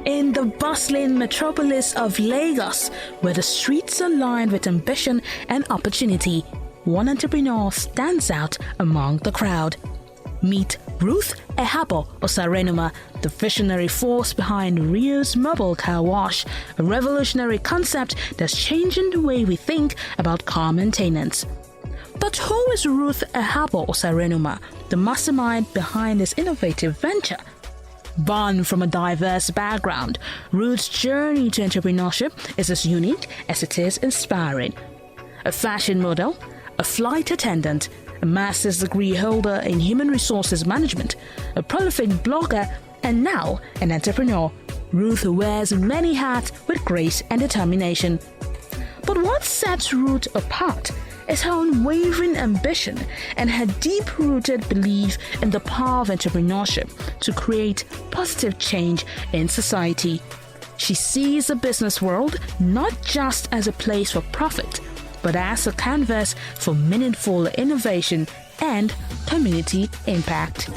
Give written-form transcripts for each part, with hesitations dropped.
In the bustling metropolis of Lagos, where the streets are lined with ambition and opportunity, one entrepreneur stands out among the crowd. Meet Ruth Erhabor Osarenoma, the visionary force behind Rio's mobile car wash, a revolutionary concept that's changing the way we think about car maintenance. But who is Ruth Erhabor Osarenoma, the mastermind behind this innovative venture? Born from a diverse background, Ruth's journey to entrepreneurship is as unique as it is inspiring. A fashion model, a flight attendant, a master's degree holder in human resources management, a prolific blogger, and now an entrepreneur, Ruth wears many hats with grace and determination. But what sets Ruth apart is her unwavering ambition and her deep-rooted belief in the power of entrepreneurship to create positive change in society. She sees the business world not just as a place for profit, but as a canvas for meaningful innovation and community impact.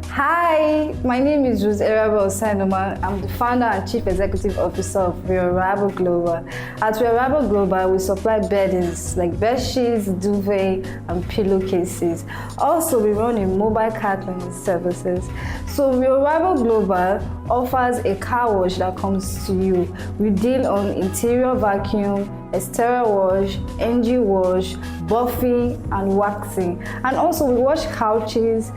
Hi, my name is Ruth Erhabor Osarenoma. I'm the founder and chief executive officer of Ruth Erhabor Global. At Ruth Erhabor Global, we supply beddings like bed sheets, duvet, and pillowcases. Also, we run a mobile car cleaning services. So Ruth Erhabor Global offers a car wash that comes to you. We deal on interior vacuum, exterior wash, engine wash, buffing, and waxing. And also, we wash couches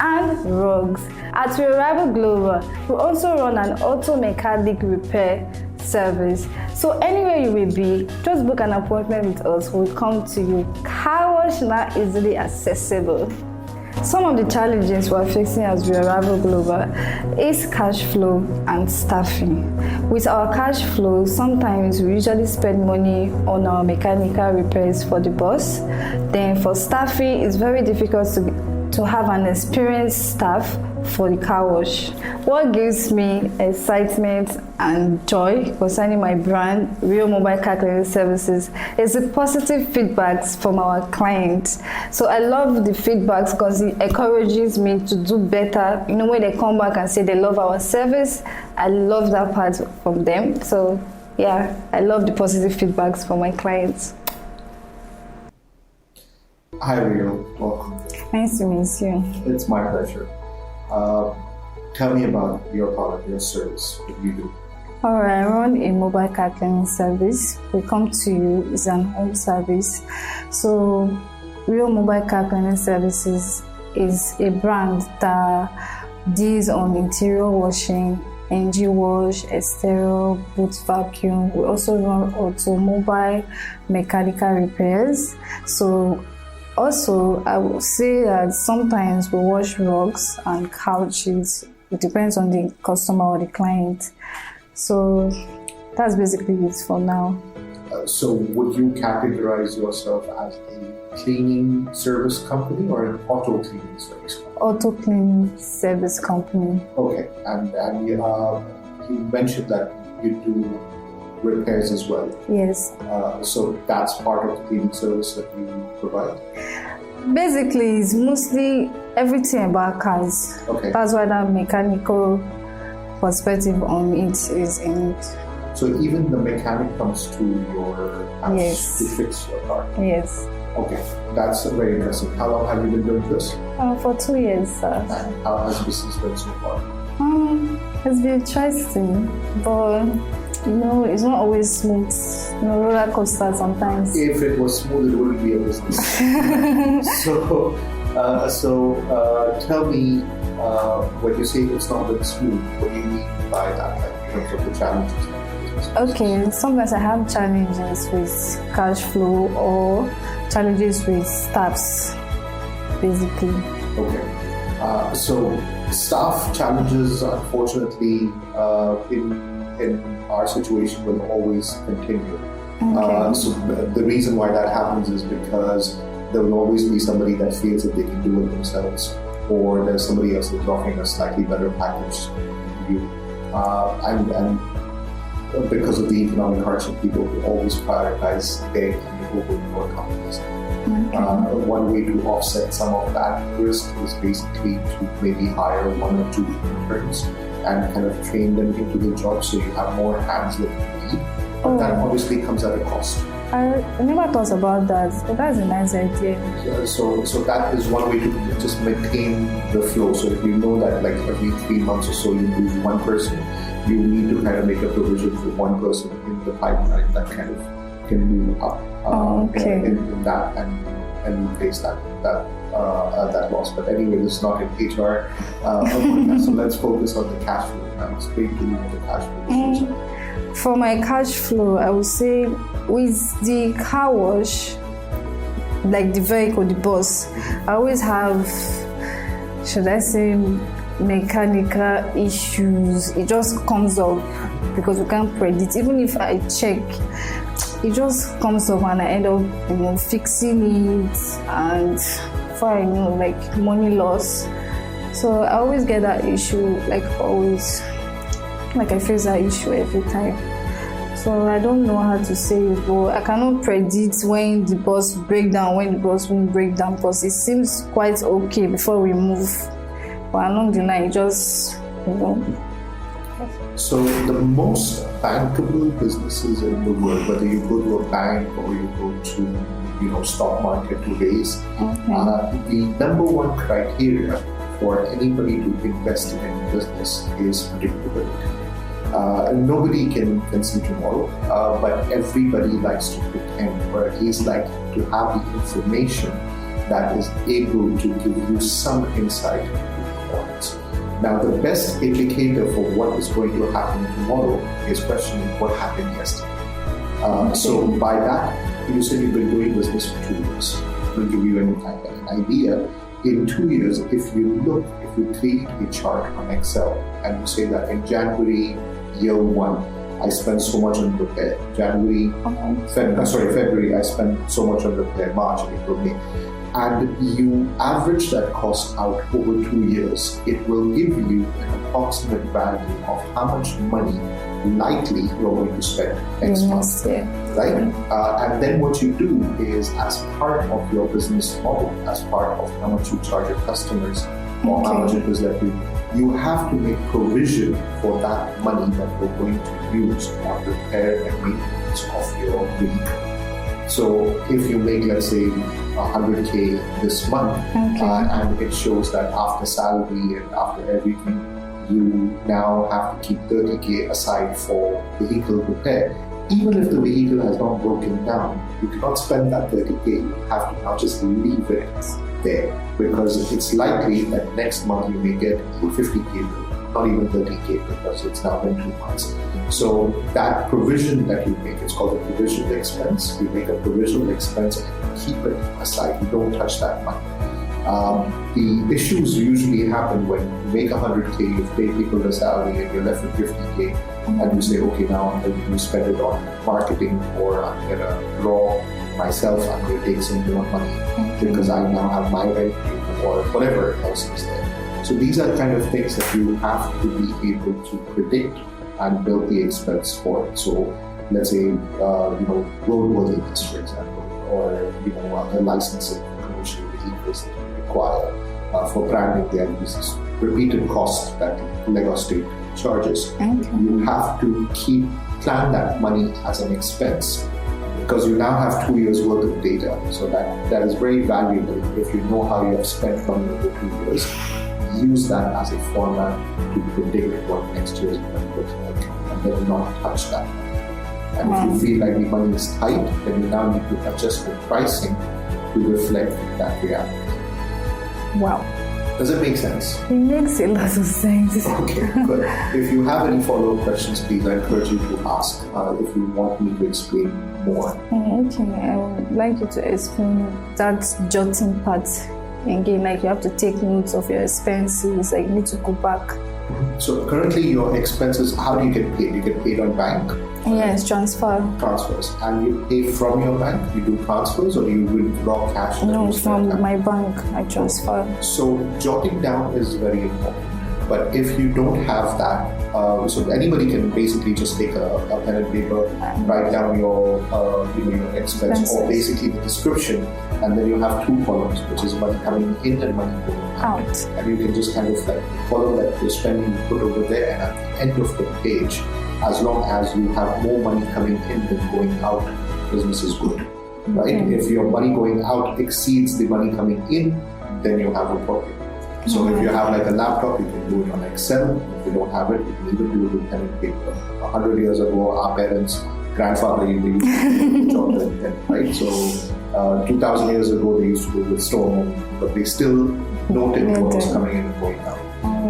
and rugs. At Ruth Erhabor Global, we also run an auto mechanic repair service. So anywhere you will be, just book an appointment with us. We'll come to you. Car wash now easily accessible. Some of the challenges we're facing as Ruth Erhabor Global is cash flow and staffing. With our cash flow, sometimes we usually spend money on our mechanical repairs for the bus. Then for staffing, it's very difficult to have an experienced staff for the car wash. What gives me excitement and joy concerning my brand, Real Mobile Car Cleaning Services, is the positive feedbacks from our clients. So I love the feedbacks because it encourages me to do better. You know, when they come back and say they love our service, I love that part from them. So yeah, I love the positive feedbacks from my clients. Hi Rio, welcome. Nice to meet you. It's my pleasure. Tell me about your product, your service, what you do. Alright, I run a mobile car cleaning service. We come to you, it's an home service. So Real Mobile Car Cleaning Services is a brand that deals on interior washing, engine wash, exterior, boot vacuum. We also run automobile mechanical repairs. So also, I will say that sometimes we wash rugs and couches. It depends on the customer or the client. So that's basically it for now. So would you categorize yourself as a cleaning service company or an auto cleaning service company? Auto cleaning service company. Okay, and you mentioned that you do repairs as well. Yes. So that's part of the cleaning service that you provide? Basically, it's mostly everything about cars. Okay. That's why that mechanical perspective on it is in it. So even the mechanic comes to your house Yes. to fix your car? Yes. Okay, that's very interesting. How long have you been doing this? For 2 years, sir. And how has business been so far? It's been interesting, but you know, it's not always smooth. You know, roller coaster sometimes. If it was smooth, it wouldn't be a business. So tell me, when you say it's not been smooth, what do you mean by that, like, in terms of the challenges? Okay, sometimes I have challenges with cash flow or challenges with staffs, basically. Okay. So staff challenges, unfortunately, in our situation will always continue. Okay. So the reason why that happens is because there will always be somebody that feels that they can do it themselves, or there's somebody else that's offering a slightly better package than you. And because of the economic hardship, people will always prioritize their over your companies. Okay. One way to offset some of that risk is basically to maybe hire 1 or 2 interns and kind of train them into the job so you have more hands that you need. But that obviously comes at a cost. I never thought about that, but that's a nice idea. So that is one way to just maintain the flow. So if you know that like every 3 months or so you lose one person, you need to kind of make a provision for one person in the pipeline that kind of can move up in that and replace that loss. But anyway, this is not an HR so let's focus on the cash flow. Now explain to me what the cash flow is. For my cash flow, I would say with the car wash, like the vehicle, the bus, I always have, should I say, mechanical issues. It just comes up because we can't predict. Even if I check, it just comes up and I end up, fixing it, and before I know, like money loss. So I always get that issue, like always. Like I face that issue every time. So I don't know how to say it, but I cannot predict when the bus break down, when the bus won't break down, because it seems quite okay before we move. But along the line, it just, So the most bankable businesses in the world, whether you go to a bank or you go to, stock market to raise, the number one criteria for anybody to invest in any business is predictability. Nobody can see tomorrow, but everybody likes to pretend, or at least like to have the information that is able to give you some insight into performance. Now, the best indicator for what is going to happen tomorrow is questioning what happened yesterday. So by that, you said you've been doing business for 2 years. We'll give you an idea. In 2 years, if you create a chart on Excel and you say that in January, year 1, I spent so much on repair. February, I spent so much on repair. March, April, May. And you average that cost out over 2 years, it will give you an approximate value of how much money likely you're going to spend next month. Right? And then what you do is, as part of your business model, as part of how much you charge your customers, or how much it is that you have to make provision for that money that you're going to use on repair and maintenance of your vehicle. So if you make, let's say, 100K this month, and it shows that after salary and after everything, you now have to keep 30K aside for vehicle repair. Even if the vehicle has not broken down, you cannot spend that 30K. You have to now just leave it there, because it's likely that next month you may get a 50K bill, not even 30K, because it's now been 2 months. So that provision that you make, it's called a provisional expense. You make a provisional expense and keep it aside. You don't touch that money. The issues usually happen when you make 100K, you pay people the salary, and you're left with 50K, and you say, okay, now I'm going to spend it on marketing, or I'm going to draw myself, I'm going to take some more money because I now have my rent, or whatever else is there. So these are kind of things that you have to be able to predict and build the expense for it. So let's say, roadworthiness, for example, or the licensing for commercial vehicles that you require for branding. There is repeated costs that Lagos State charges. You have to plan that money as an expense, because you now have 2 years worth of data. So that is very valuable. If you know how you have spent money over 2 years, use that as a format to predict what next year's going to look like, and then not touch that. And if you feel like the money is tight, then you now need to adjust the pricing to reflect that reality. Wow. Does it make sense? It makes a lot of sense. Okay, good. If you have any follow-up questions, please, I encourage you to ask if you want me to explain more. Okay, I would like you to explain that jotting part again, like you have to take notes of your expenses, like you need to go back. So currently your expenses, how do you get paid? You get paid on bank? Yes, transfers. And you pay from your bank? You do transfers, or you withdraw cash? No, from my bank, I transfer. So jotting down is very important. But if you don't have that, so anybody can basically just take a pen and paper, write down your expense or basically the description, and then you have 2 columns, which is money coming in and money going out. And you can just kind of like follow that you're spending, you put over there, and at the end of the page, as long as you have more money coming in than going out, business is good, right? If your money going out exceeds the money coming in, then you have a problem. So if you have like a laptop, you can do it on Excel. If you don't have it, you can even do it with pen and paper. 100 years ago, our parents, grandfather, they used to do and pen, right? So 2,000 years ago, they used to do it with stone, but they still noted what was coming in and going out.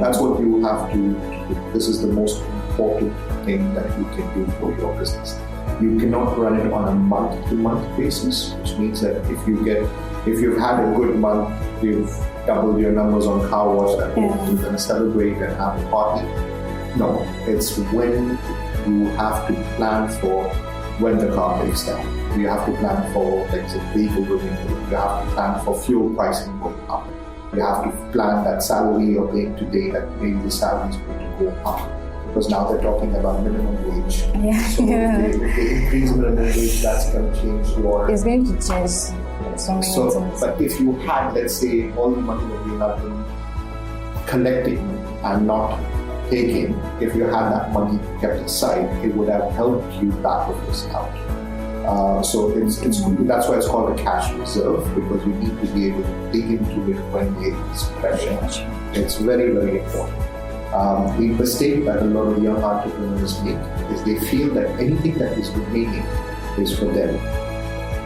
That's what you have to do. This is the most important thing that you can do for your business. You cannot run it on a month-to-month basis, which means that if you've had a good month, you've doubled your numbers on car wash at home, you're going to celebrate and have a party. No, it's when you have to plan for when the car breaks down. You have to plan for things like vehicle removal. You have to plan for fuel pricing going up. You have to plan that salary you're paying today, that maybe the salary is going to go up. Because now they're talking about minimum wage. So if they increase minimum wage, that's going to change your... It's going to change so many things. But if you had, let's say, all the money that you have been collecting and not taking, if you had that money kept aside, it would have helped you battle this out. So that's why it's called a cash reserve, because you need to be able to dig into it when there is pressure. It's very, very important. The mistake that a lot of young entrepreneurs make is they feel that anything that is remaining is for them.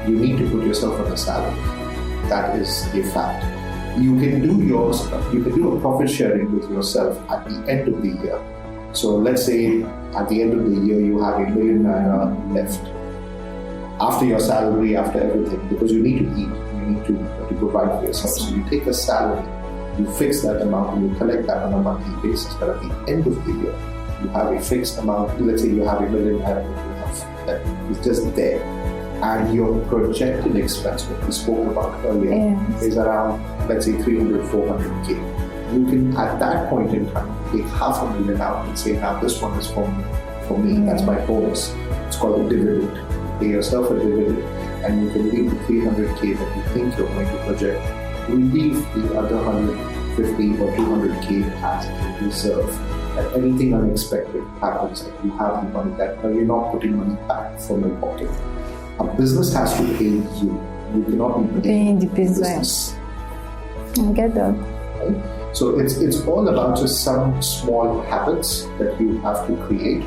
You need to put yourself on a salary. That is a fact. You can do a profit sharing with yourself at the end of the year. So let's say at the end of the year you have ₦1 million left. After your salary, after everything, because you need to eat, you need to provide for yourself. So you take a salary, you fix that amount, and you collect that on a monthly basis. But at the end of the year, you have a fixed amount. Let's say you have ₦1 million that is just there. And your projected expense, what we spoke about earlier, is around, let's say, 300, 400K. You can, at that point in time, take $500,000 out and say, now this one is for me, that's my bonus. It's called a dividend. Pay yourself a dividend, and you can leave the 300K that you think you're going to project. You leave the other 150 or 200K as a reserve. That anything unexpected happens, that you have the money, that you're not putting money back from your pocket. A business has to pay you. You cannot be paying the business. I get that. Right? So it's all about just some small habits that you have to create,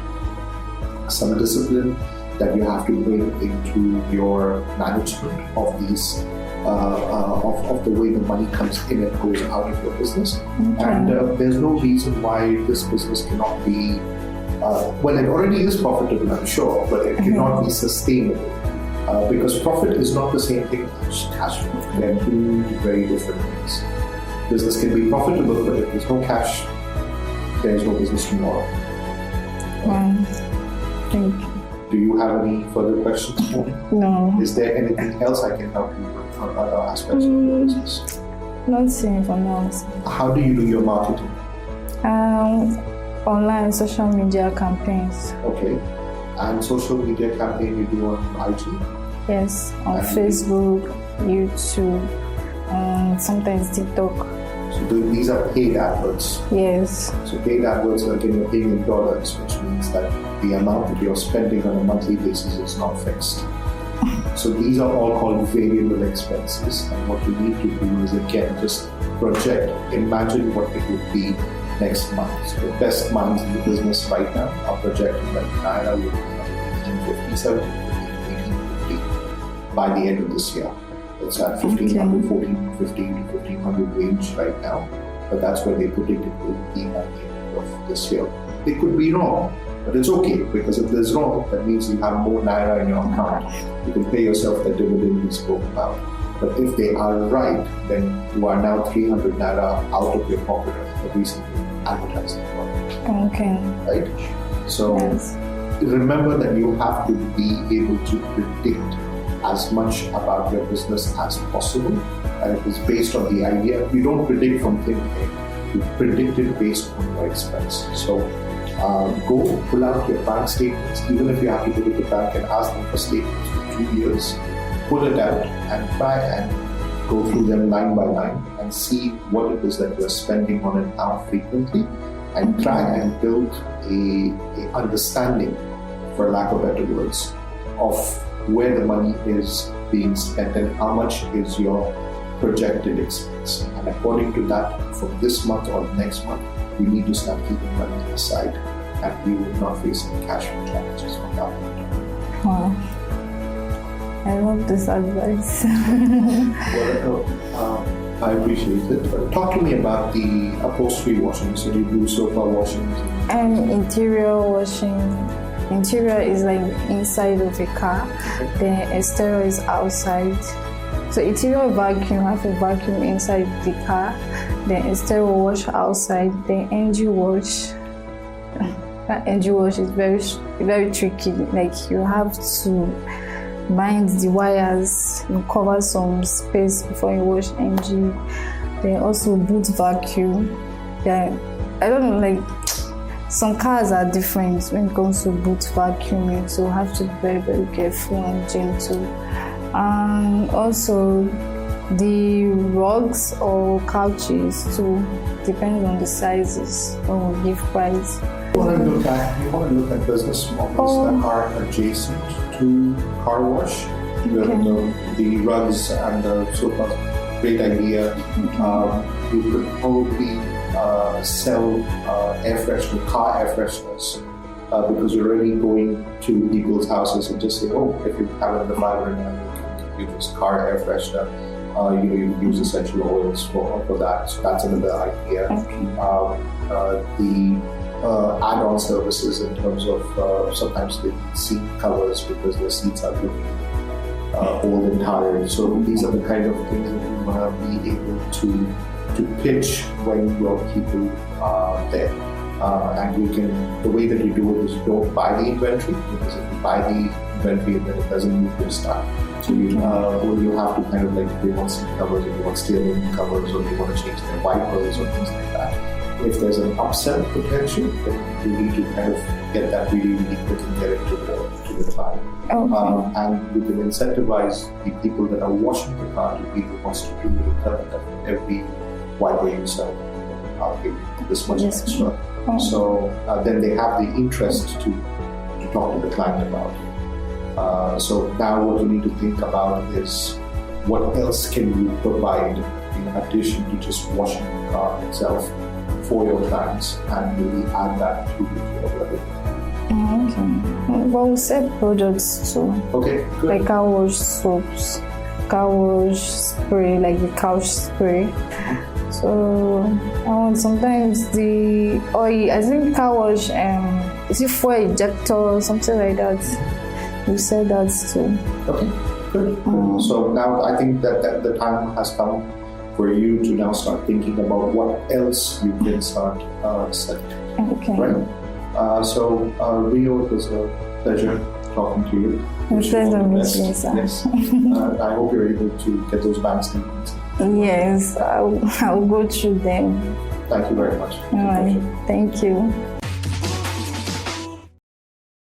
some discipline that you have to bring into your management of these, of the way the money comes in and goes out of your business. And there's no reason why this business cannot be, well, it already is profitable, I'm sure, but it cannot be sustainable. Because profit is not the same thing as cash flow. They're two very different things. Business can be profitable, but if there's no cash, there's no business tomorrow. Thank you. Do you have any further questions for me? No. Is there anything else I can help you with on other aspects of your business? Not seeing for now. How do you do your marketing? Online social media campaigns. Okay. And social media campaign you do on IG? Yes, on Facebook, YouTube, sometimes TikTok. So these are paid adverts? Yes. So paid adverts are you're paying in dollars, which means that the amount that you're spending on a monthly basis is not fixed. So these are all called variable expenses, and what you need to do is again just project, imagine what it would be next month. So the best minds in the business right now are projecting that Naira will be 1857, 1850 by the end of this year. It's at 1500, 1450 to 1500 range right now, but that's where they predict it will be at the end of this year. They could be wrong, but it's okay, because if there's wrong, that means you have more Naira in your account. You can pay yourself the dividend we spoke about. But if they are right, then you are now 300 Naira out of your pocket every single advertising product. Okay. Right? So remember that you have to be able to predict as much about your business as possible, and it is based on the idea. You don't predict from thin air. You predict it based on your expense. So go pull out your bank statements, even if you have to go to the bank and ask them for statements for 2 years. Pull it out and try and go through them line by line and see what it is that you're spending on and how frequently, and try and build a understanding, for lack of better words, of where the money is being spent and how much is your projected expense. And according to that, from this month or next month, we need to start keeping money aside, and we will not face any cash flow challenges from that point on. Wow. I love this advice. Well, I appreciate it. Talk to me about the upholstery washing. So you do sofa washing? Interior washing. Interior is like inside of a car. The exterior is outside. So interior vacuum, have a vacuum inside the car. The exterior wash outside. The engine wash. That engine wash is very, very tricky. Like you have to bind the wires, you cover some space before you wash engine. Then also boot vacuum. Yeah, I don't know, like some cars are different when it comes to boot vacuuming, so you have to be very, very careful and gentle. And also the rugs or couches too, depends on the sizes when we give price. You want to look at business models that are adjacent to car wash. The rugs and the sofas, great idea. You could probably sell car air fresheners, because you're already going to people's houses and just say, oh, if you have an environment, you can use car air freshener. You use essential oils for that. So that's another idea. The add-on services in terms of sometimes the seat covers, because the seats are looking old and tired. So these are the kind of things that you want to be able to pitch when your people are there. And you can, the way that you do it is you don't buy the inventory, because if you buy the inventory, then it doesn't move your stock. So you have to kind of like, they want seat covers, or they want steering covers, or they want to change their wipers or things like that. If there's an upsell potential, then you need to kind of get that really, really quick and get it to the client. And you can incentivize the people that are washing the car to be the ones to do the return of every wiper you sell. I'll give this much extra. So then they have the interest to talk to the client about it. So now what you need to think about is, what else can you provide in addition to just washing the car itself for your clients, and really add that to your revenue. Okay. Well, we sell products too. Okay, good. Like car wash soaps, car wash spray, like the couch spray. So sometimes the oil, I think car wash, is it fuel ejector or something like that? We sell that too. Okay, good. So now I think that the time has come for you to now start thinking about what else you can start selling. Okay. Right? So Rio, it was a pleasure talking to you. Pleasure meeting you, sir. Yes. I hope you're able to get those bank statements. Yes, I'll go through them. Thank you very much. All right. Thank you.